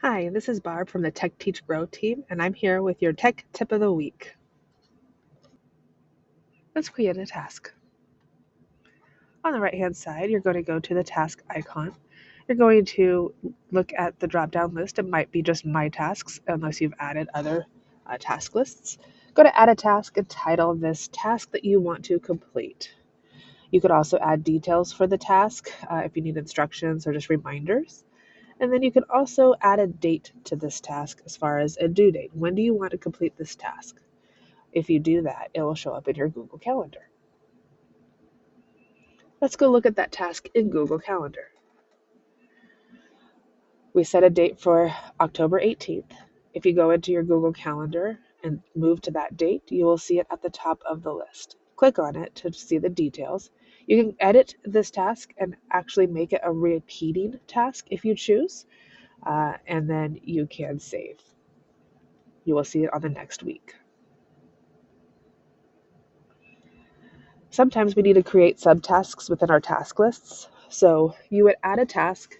Hi, this is Barb from the Tech Teach Grow team, and I'm here with your Tech Tip of the Week. Let's create a task. On the right-hand side, you're going to go to the task icon. You're going to look at the drop-down list. It might be just My Tasks, unless you've added other task lists. Go to Add a Task and title this task that you want to complete. You could also add details for the task if you need instructions or just reminders. And then you can also add a date to this task as far as a due date. When do you want to complete this task? If you do that, it will show up in your Google Calendar. Let's go look at that task in Google Calendar. We set a date for October 18th. If you go into your Google Calendar and move to that date, you will see it at the top of the list. Click on it to see the details. You can edit this task and actually make it a repeating task if you choose, and then you can save. You will see it on the next week. Sometimes we need to create subtasks within our task lists. So you would add a task,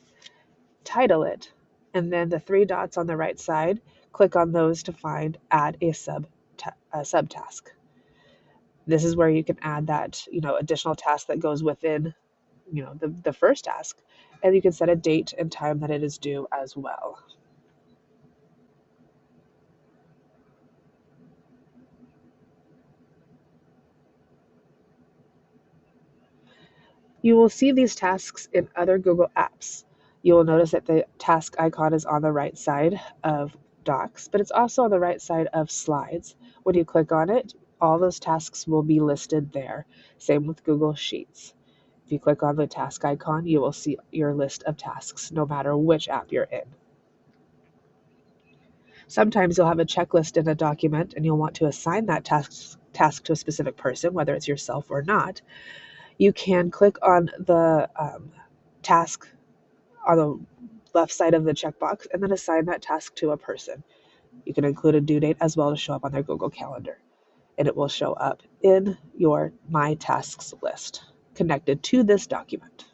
title it, and then the three dots on the right side, click on those to find add a subtask. This is where you can add that, additional task that goes within, the first task, and you can set a date and time that it is due as well. You will see these tasks in other Google apps. You will notice that the task icon is on the right side of Docs, but it's also on the right side of Slides. When you click on it, all those tasks will be listed there. Same with Google Sheets. If you click on the task icon, you will see your list of tasks, no matter which app you're in. Sometimes you'll have a checklist in a document and you'll want to assign that task to a specific person, whether it's yourself or not. You can click on the task on the left side of the checkbox and then assign that task to a person. You can include a due date as well to show up on their Google Calendar, and it will show up in your My Tasks list connected to this document.